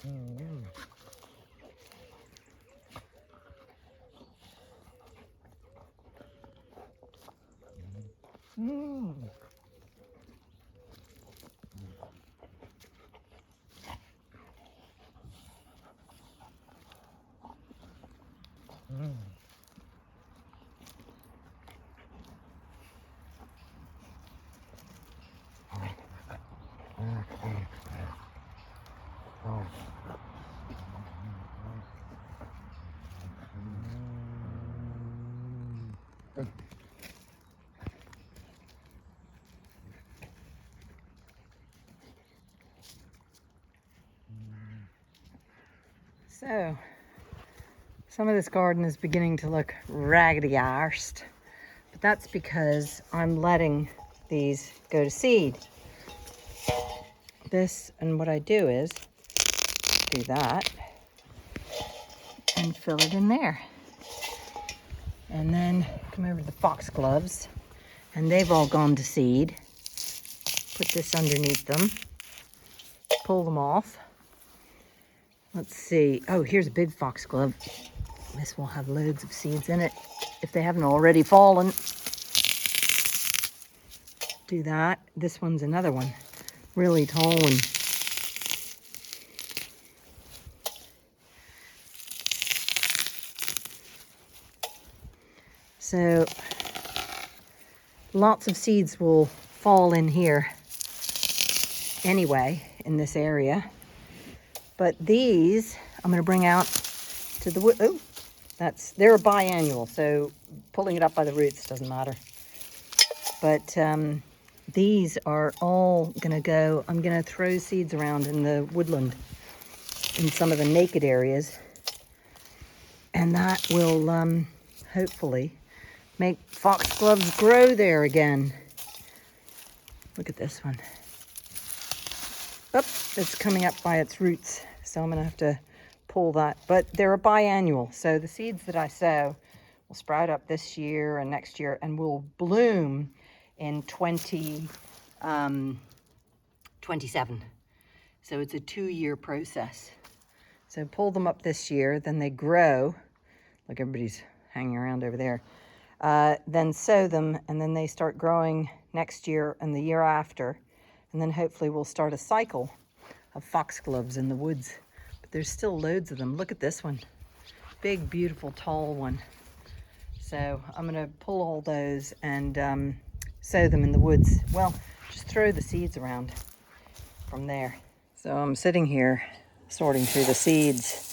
Mm. Mm. Mm. So, some of this garden is beginning to look raggedy arsed, but that's because I'm letting these go to seed. This, and what I do is do that and fill it in there. And then come over to the Foxgloves, and they've all gone to seed. Put this underneath them, pull them off. Let's see. Oh, here's a big foxglove. This will have loads of seeds in it if they haven't already fallen. Do that. This one's another one. Really tall one. So lots of seeds will fall in here anyway in this area. But these I'm going to bring out to the wood. Oh, they're a biannual, so pulling it up by the roots doesn't matter. But these are all going to go. I'm going to throw seeds around in the woodland in some of the naked areas. And that will hopefully make foxgloves grow there again. Look at this one. Oh, it's coming up by its roots, so I'm going to have to pull that. But they're a biannual, so the seeds that I sow will sprout up this year and next year and will bloom in 2027. So it's a 2-year process. So pull them up this year, then they grow. Look, everybody's hanging around over there. Then sow them, and then they start growing next year and the year after. And then hopefully we'll start a cycle of foxgloves in the woods. But there's still loads of them. Look at this one. Big, beautiful, tall one. So I'm going to pull all those and sow them in the woods. Well, just throw the seeds around from there. So I'm sitting here sorting through the seeds.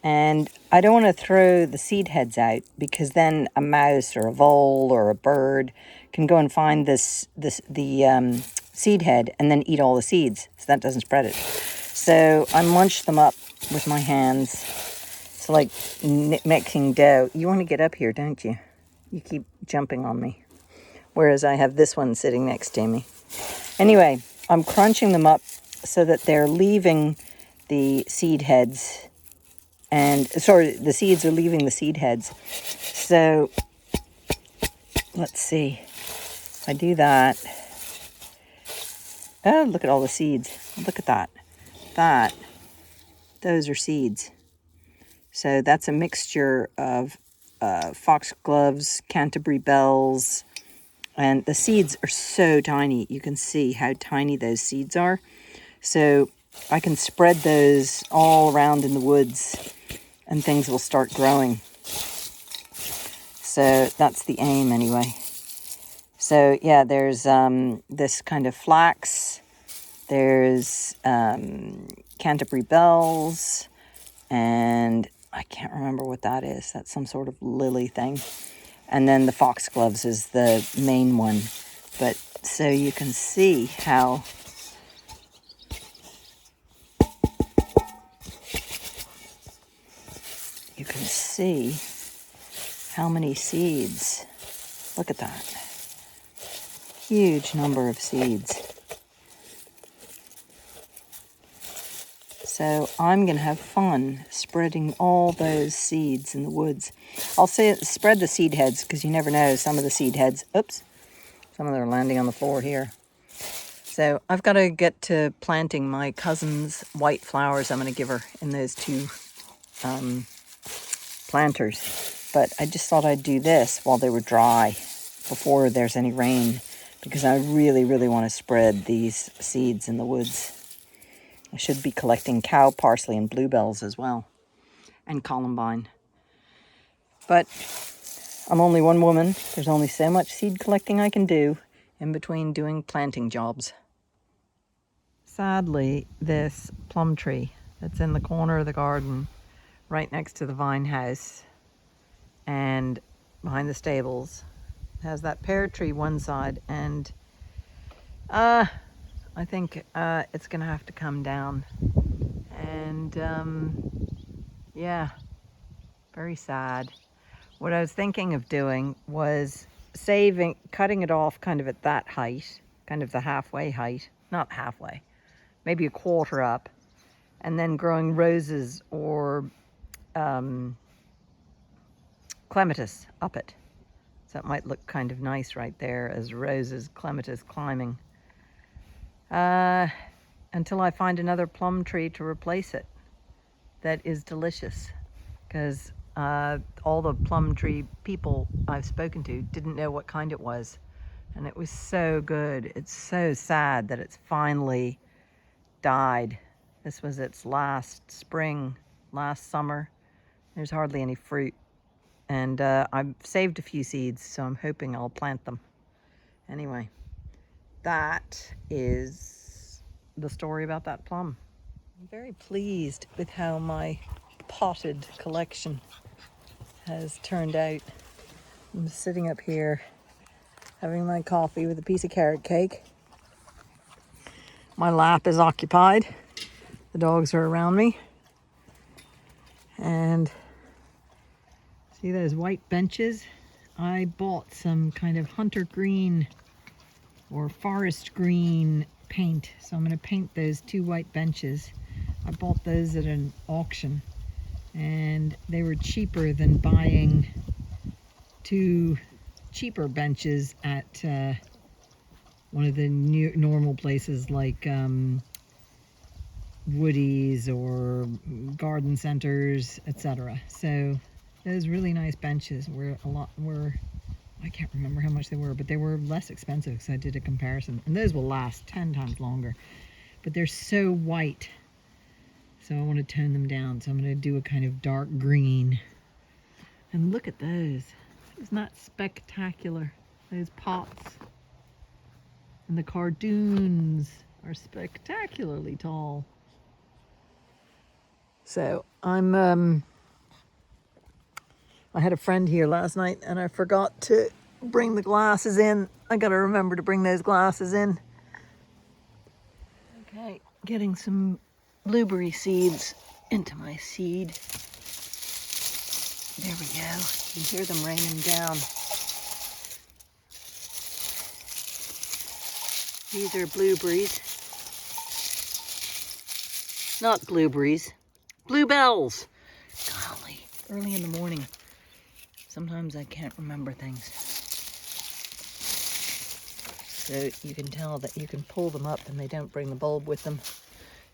And I don't want to throw the seed heads out because then a mouse or a vole or a bird can go and find the seed head and then eat all the seeds. So that doesn't spread it. So I munch them up with my hands. It's like mixing dough. You want to get up here, don't you? You keep jumping on me. Whereas I have this one sitting next to me. Anyway, I'm crunching them up so that they're leaving the seed heads. And, sorry, the seeds are leaving the seed heads. So, let's see. If I do that. Oh, look at all the seeds. Look at that. Those are seeds. So that's a mixture of foxgloves, Canterbury bells, and the seeds are so tiny. You can see how tiny those seeds are. So I can spread those all around in the woods and things will start growing. So that's the aim anyway. So yeah, there's this kind of flax, there's Canterbury bells, and I can't remember what that is. That's some sort of lily thing. And then the foxgloves is the main one. But so you can see how many seeds. Look at that. Huge number of seeds. So I'm going to have fun spreading all those seeds in the woods. I'll say spread the seed heads because you never know. Some of the seed heads, oops, some of them are landing on the floor here. So I've got to get to planting my cousin's white flowers I'm going to give her in those two planters. But I just thought I'd do this while they were dry, before there's any rain, because I really, really want to spread these seeds in the woods. I should be collecting cow parsley and bluebells as well, and columbine. But I'm only one woman. There's only so much seed collecting I can do in between doing planting jobs. Sadly, this plum tree that's in the corner of the garden, right next to the vine house and behind the stables, has that pear tree one side, and I think it's gonna have to come down. And yeah, very sad. What I was thinking of doing was cutting it off kind of at that height, kind of the halfway height, not halfway, maybe a quarter up, and then growing roses or clematis up it. So it might look kind of nice right there as roses, clematis climbing. Until I find another plum tree to replace it that is delicious, because all the plum tree people I've spoken to didn't know what kind it was, and it was so good. It's so sad that it's finally died. This was its last spring, last summer. There's hardly any fruit, and I've saved a few seeds, so I'm hoping I'll plant them. Anyway, that is the story about that plum. I'm very pleased with how my potted collection has turned out. I'm sitting up here having my coffee with a piece of carrot cake. My lap is occupied. The dogs are around me. And see those white benches? I bought some kind of hunter green or forest green paint. So I'm going to paint those two white benches. I bought those at an auction, and they were cheaper than buying two cheaper benches at one of the normal places like Woody's or garden centers, etc. So those really nice benches were I can't remember how much they were, but they were less expensive because I did a comparison, and those will last 10 times longer. But they're so white, so I want to tone them down. So I'm going to do a kind of dark green. And look at those. Isn't that spectacular? Those pots. And the cardoons are spectacularly tall. So I had a friend here last night, and I forgot to bring the glasses in. I got to remember to bring those glasses in. Okay, getting some blueberry seeds into my seed. There we go. You hear them raining down. These are blueberries. Not blueberries. Bluebells. Golly, early in the morning. Sometimes I can't remember things. So you can tell that you can pull them up and they don't bring the bulb with them.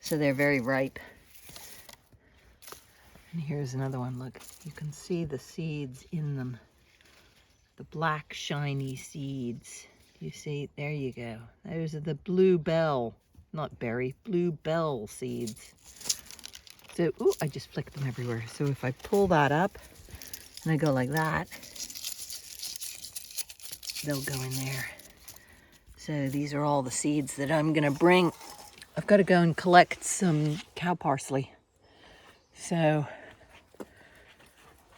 So they're very ripe. And here's another one, look. You can see the seeds in them. The black shiny seeds. You see, there you go. Those are the bluebell, not berry, bluebell seeds. So, ooh, I just flicked them everywhere. So if I pull that up and I go like that, they'll go in there. So these are all the seeds that I'm gonna bring. I've got to go and collect some cow parsley. So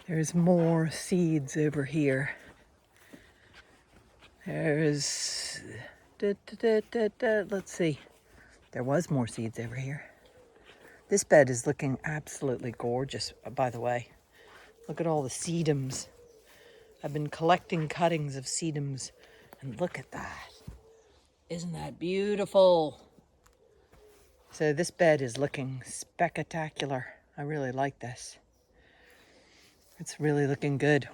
there's more seeds over here. There's, let's see. There was more seeds over here. This bed is looking absolutely gorgeous, by the way. Look at all the sedums. I've been collecting cuttings of sedums, and look at that. Isn't that beautiful? So this bed is looking spectacular. I really like this. It's really looking good.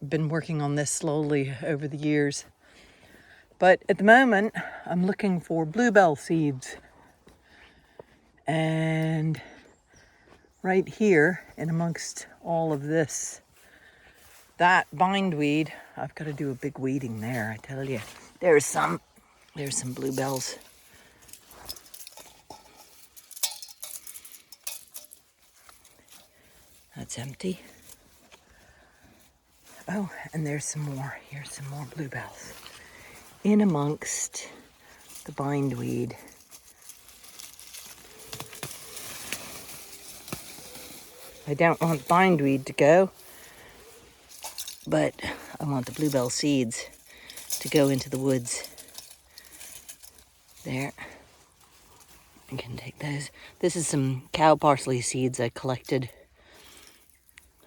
Been working on this slowly over the years. But at the moment, I'm looking for bluebell seeds. And right here, in amongst all of this, that bindweed, I've got to do a big weeding there, I tell you. There's some bluebells. That's empty. Oh, and there's some more. Here's some more bluebells. In amongst the bindweed. I don't want bindweed to go, but I want the bluebell seeds to go into the woods. There. I can take those. This is some cow parsley seeds I collected.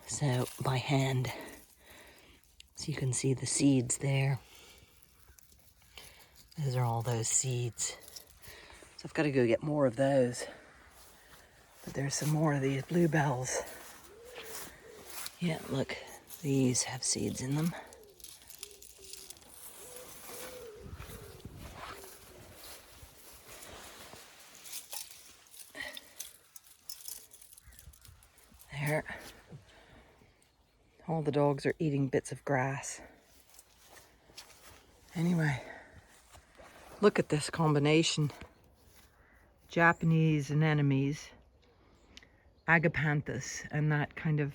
So, by hand. So you can see the seeds there. Those are all those seeds. So I've got to go get more of those. But there's some more of these bluebells. Yeah, look. These have seeds in them. There. All the dogs are eating bits of grass. Anyway, look at this combination. Japanese anemones, agapanthus, and that kind of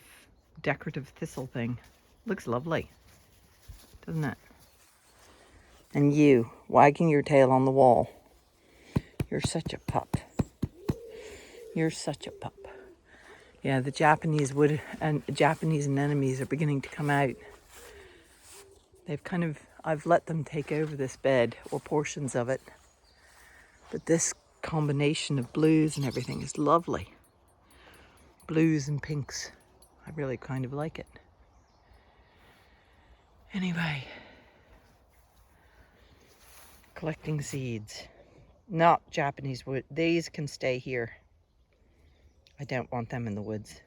decorative thistle thing. Looks lovely, doesn't it? And you, wagging your tail on the wall. You're such a pup. You're such a pup. Yeah, the Japanese Japanese anemones are beginning to come out. I've let them take over this bed, or portions of it. But this combination of blues and everything is lovely. Blues and pinks. I really kind of like it. Anyway, collecting seeds. Not Japanese wood. These can stay here. I don't want them in the woods.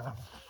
Oh.